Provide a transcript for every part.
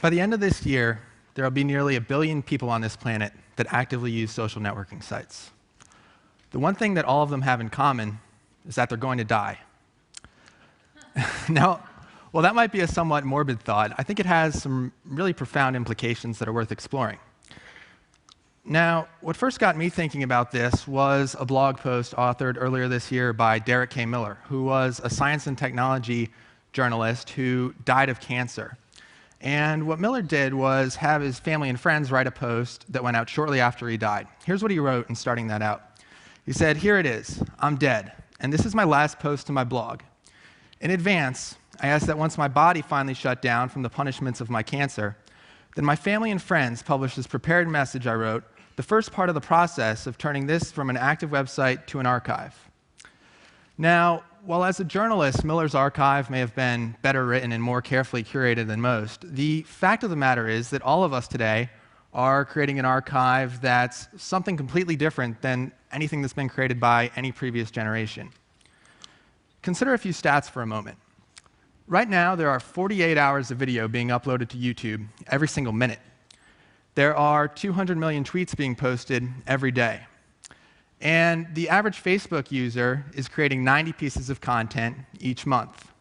By the end of this year, there will be nearly 1 billion people on this planet that actively use social networking sites. The one thing that all of them have in common is that they're going to die. Now, while that might be a somewhat morbid thought, I think it has some really profound implications that are worth exploring. Now, what first got me thinking about this was a blog post authored earlier this year by Derek K. Miller, who was a science and technology journalist who died of cancer. And what Miller did was have his family and friends write a post that went out shortly after he died. Here's what he wrote in starting that out. He said, "Here it is. I'm dead, and this is my last post to my blog. In advance, I ask that once my body finally shut down from the punishments of my cancer, then my family and friends publish this prepared message I wrote, the first part of the process of turning this from an active website to an archive." Now, while as a journalist, Miller's archive may have been better written and more carefully curated than most, the fact of the matter is that all of us today are creating an archive that's something completely different than anything that's been created by any previous generation. Consider a few stats for a moment. Right now, there are 48 hours of video being uploaded to YouTube every single minute. There are 200 million tweets being posted every day. And the average Facebook user is creating 90 pieces of content each month.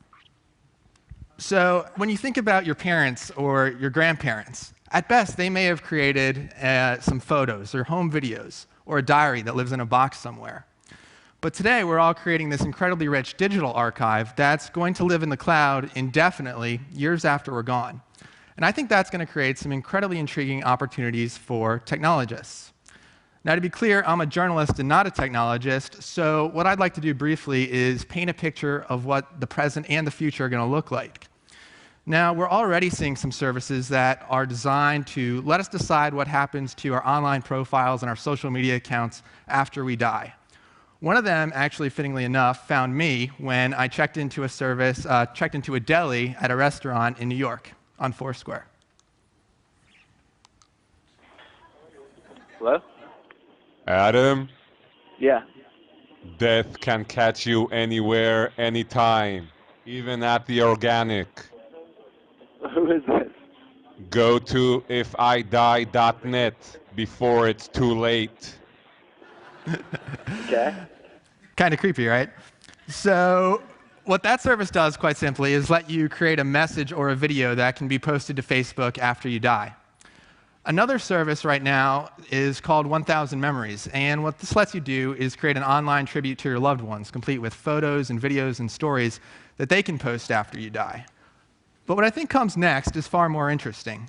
So when you think about your parents or your grandparents, at best, they may have created some photos or home videos or a diary that lives in a box somewhere. But today, we're all creating this incredibly rich digital archive that's going to live in the cloud indefinitely, years after we're gone. And I think that's going to create some incredibly intriguing opportunities for technologists. Now, to be clear, I'm a journalist and not a technologist, so what I'd like to do briefly is paint a picture of what the present and the future are going to look like. Now, we're already seeing some services that are designed to let us decide what happens to our online profiles and our social media accounts after we die. One of them, actually fittingly enough, found me when I checked into a deli at a restaurant in New York on Foursquare. Hello? Adam, Yeah. death can catch you anywhere, anytime, even at the organic. Who is this? Go to ifidie.net before it's too late. Okay. Kind of creepy, right? So what that service does, quite simply, is let you create a message or a video that can be posted to Facebook after you die. Another service right now is called 1000 Memories, and what this lets you do is create an online tribute to your loved ones, complete with photos and videos and stories that they can post after you die. But what I think comes next is far more interesting.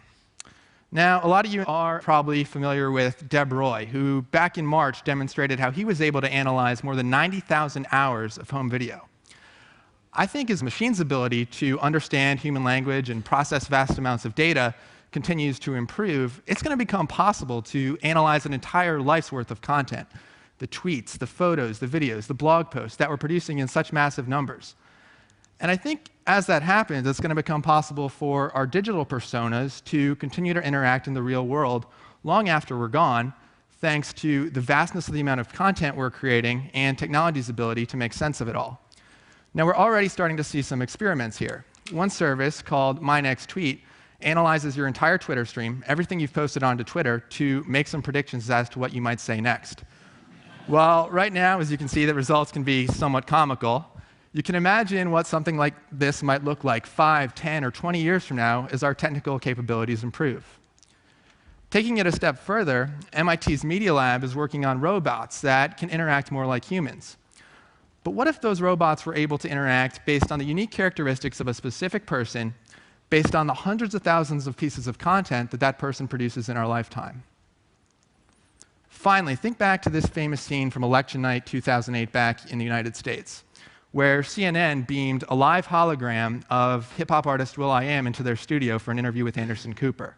Now, a lot of you are probably familiar with Deb Roy, who back in March demonstrated how he was able to analyze more than 90,000 hours of home video. I think as machines' ability to understand human language and process vast amounts of data continues to improve, it's going to become possible to analyze an entire life's worth of content, the tweets, the photos, the videos, the blog posts that we're producing in such massive numbers. And I think as that happens, it's going to become possible for our digital personas to continue to interact in the real world long after we're gone, thanks to the vastness of the amount of content we're creating and technology's ability to make sense of it all. Now, we're already starting to see some experiments here. One service called My Next Tweet analyzes your entire Twitter stream, everything you've posted onto Twitter, to make some predictions as to what you might say next. Well, right now, as you can see, the results can be somewhat comical. You can imagine what something like this might look like 5, 10, or 20 years from now as our technical capabilities improve. Taking it a step further, MIT's Media Lab is working on robots that can interact more like humans. But what if those robots were able to interact based on the unique characteristics of a specific person, based on the hundreds of thousands of pieces of content that that person produces in our lifetime? Finally, think back to this famous scene from election night 2008 back in the United States, where CNN beamed a live hologram of hip-hop artist will.i.am into their studio for an interview with Anderson Cooper.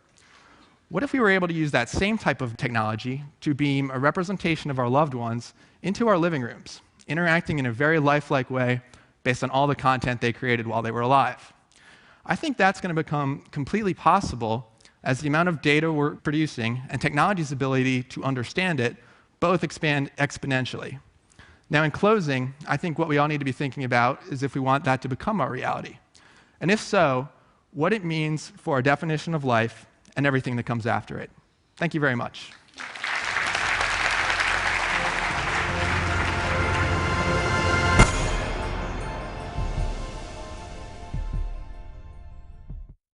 What if we were able to use that same type of technology to beam a representation of our loved ones into our living rooms, interacting in a very lifelike way based on all the content they created while they were alive? I think that's going to become completely possible as the amount of data we're producing and technology's ability to understand it both expand exponentially. Now, in closing, I think what we all need to be thinking about is if we want that to become our reality. And if so, what it means for our definition of life and everything that comes after it. Thank you very much.